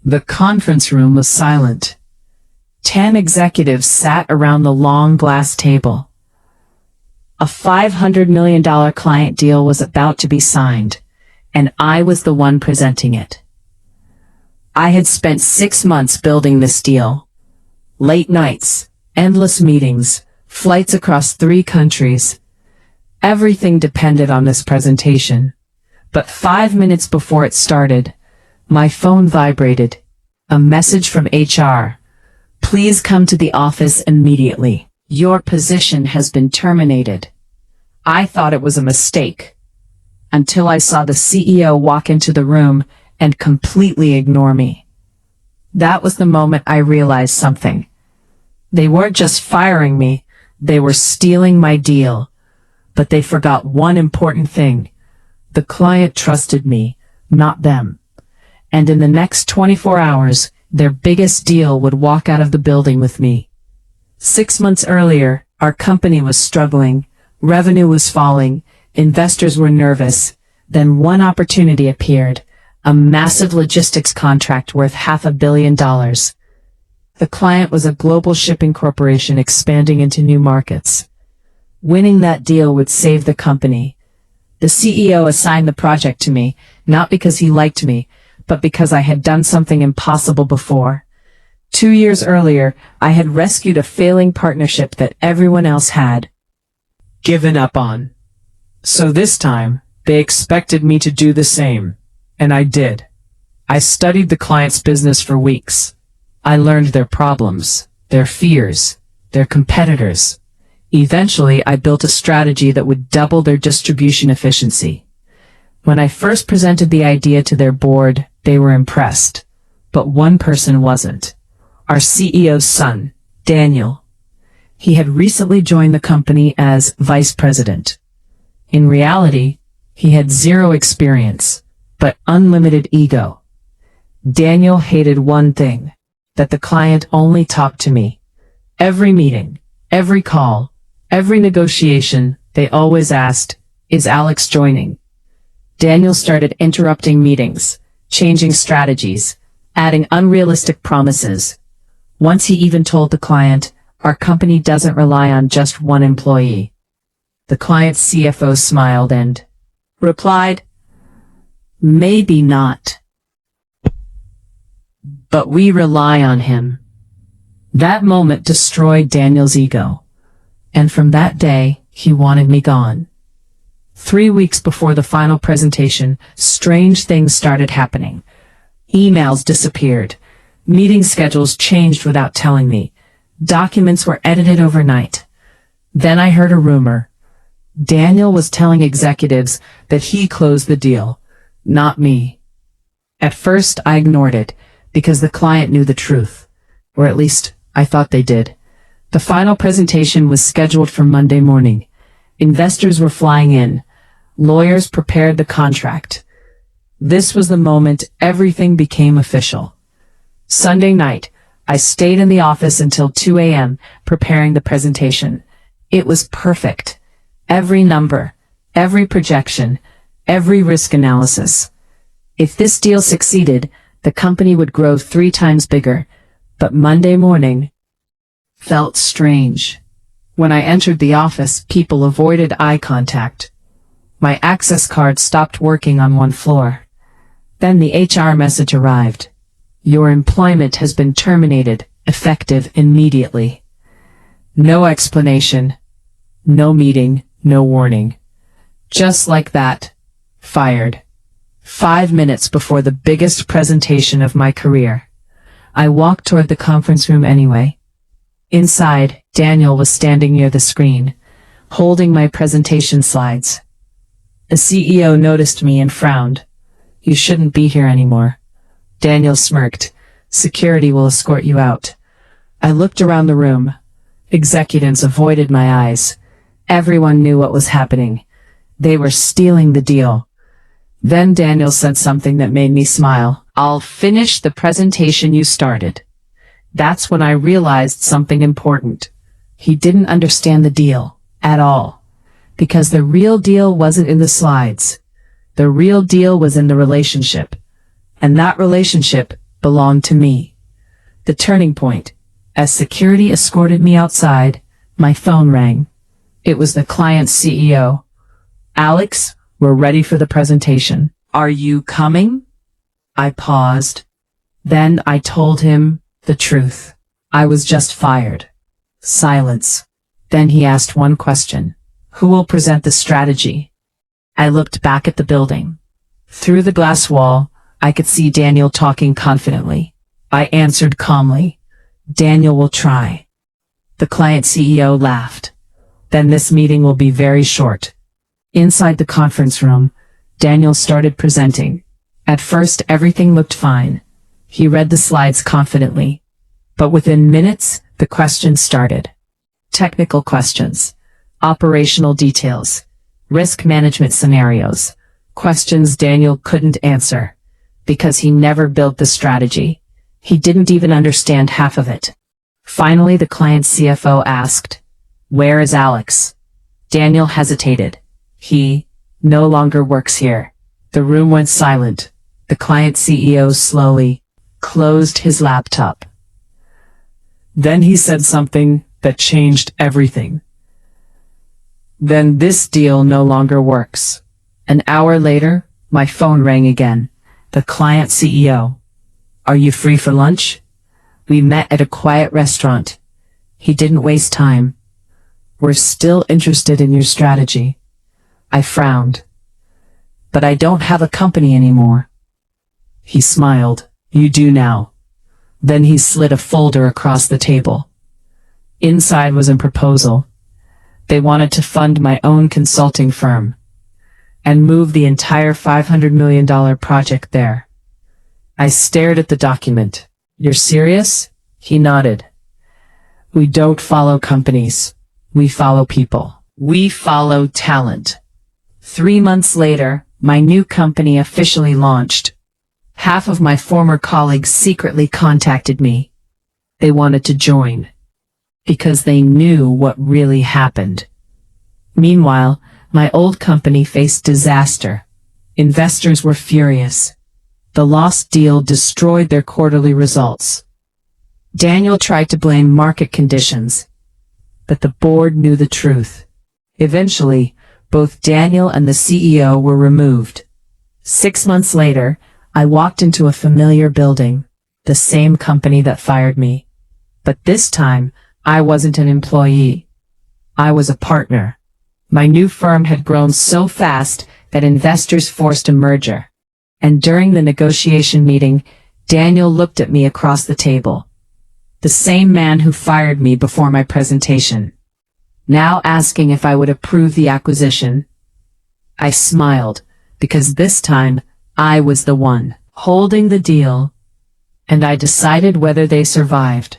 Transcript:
The conference room was silent. 10 executives sat around the long glass table. A $500 million client deal was about to be signed, and I was the one presenting it. I had spent 6 months building this deal. Late nights, endless meetings, flights across 3 countries. Everything depended on this presentation. But 5 minutes before it started, my phone vibrated. A message from HR. Please come to the office immediately. Your position has been terminated. I thought it was a mistake, until I saw the CEO walk into the room and completely ignore me. That was the moment I realized something. They weren't just firing me, they were stealing my deal. But they forgot one important thing. The client trusted me, not them. And in the next 24 hours, their biggest deal would walk out of the building with me. 6 months earlier, our company was struggling, revenue was falling, investors were nervous. Then one opportunity appeared, a massive logistics contract worth $500 million. The client was a global shipping corporation expanding into new markets. Winning that deal would save the company. The CEO assigned the project to me, not because he liked me, but because I had done something impossible before. 2 years earlier, I had rescued a failing partnership that everyone else had given up on. So this time, they expected me to do the same. And I did. I studied the client's business for weeks. I learned their problems, their fears, their competitors. Eventually, I built a strategy that would double their distribution efficiency. When I first presented the idea to their board, they were impressed. But one person wasn't. Our CEO's son, Daniel. He had recently joined the company as vice president. In reality, he had 0 experience, but unlimited ego. Daniel hated one thing, that the client only talked to me. Every meeting, every call, every negotiation, they always asked, "Is Alex joining?" Daniel started interrupting meetings, changing strategies, adding unrealistic promises. Once he even told the client, "Our company doesn't rely on just one employee." The client's CFO smiled and replied, "Maybe not. But we rely on him." That moment destroyed Daniel's ego. And from that day, he wanted me gone. 3 weeks before the final presentation, strange things started happening. Emails disappeared. Meeting schedules changed without telling me. Documents were edited overnight. Then I heard a rumor. Daniel was telling executives that he closed the deal, not me. At first, I ignored it, because the client knew the truth. Or at least, I thought they did. The final presentation was scheduled for Monday morning. Investors were flying in. Lawyers prepared the contract. This was the moment everything became official. Sunday night, I stayed in the office until 2 a.m. preparing the presentation. It was perfect. Every number, every projection, every risk analysis. If this deal succeeded, the company would grow 3 times bigger. But Monday morning felt strange. When I entered the office, people avoided eye contact. My access card stopped working on one floor. Then the HR message arrived. Your employment has been terminated, effective immediately. No explanation, no meeting, no warning. Just like that, fired. 5 minutes before the biggest presentation of my career. I walked toward the conference room anyway. Inside, Daniel was standing near the screen, holding my presentation slides. The CEO noticed me and frowned. You shouldn't be here anymore. Daniel smirked. Security will escort you out. I looked around the room. Executives avoided my eyes. Everyone knew what was happening. They were stealing the deal. Then Daniel said something that made me smile. I'll finish the presentation you started. That's when I realized something important. He didn't understand the deal at all. Because the real deal wasn't in the slides. The real deal was in the relationship. And that relationship belonged to me. The turning point. As security escorted me outside, my phone rang. It was the client's CEO. Alex, we're ready for the presentation. Are you coming? I paused. Then I told him the truth. I was just fired. Silence. Then he asked one question. Who will present the strategy? I looked back at the building. Through the glass wall, I could see Daniel talking confidently. I answered calmly. Daniel will try. The client CEO laughed. Then this meeting will be very short. Inside the conference room, Daniel started presenting. At first everything looked fine. He read the slides confidently. But within minutes, the questions started. Technical questions, operational details, risk management scenarios, questions Daniel couldn't answer, because he never built the strategy. He didn't even understand half of it. Finally, the client's CFO asked, "Where is Alex?" Daniel hesitated. "He no longer works here." The room went silent. The client CEO slowly closed his laptop. Then he said something that changed everything. "Then this deal no longer works." An hour later, my phone rang again. The client CEO. "Are you free for lunch?" We met at a quiet restaurant. He didn't waste time. "We're still interested in your strategy." I frowned. "But I don't have a company anymore." He smiled. "You do now." Then he slid a folder across the table. Inside was a proposal. They wanted to fund my own consulting firm and move the entire $500 million project there. I stared at the document. "You're serious?" He nodded. "We don't follow companies. We follow people. We follow talent." 3 months later, my new company officially launched. Half of my former colleagues secretly contacted me. They wanted to join, because they knew what really happened. Meanwhile, my old company faced disaster. Investors were furious. The lost deal destroyed their quarterly results. Daniel tried to blame market conditions, but the board knew the truth. Eventually, both Daniel and the CEO were removed. 6 months later, I walked into a familiar building, the same company that fired me. But this time, I wasn't an employee. I was a partner. My new firm had grown so fast that investors forced a merger. And during the negotiation meeting, Daniel looked at me across the table. The same man who fired me before my presentation. Now asking if I would approve the acquisition. I smiled, because this time, I was the one holding the deal, and I decided whether they survived.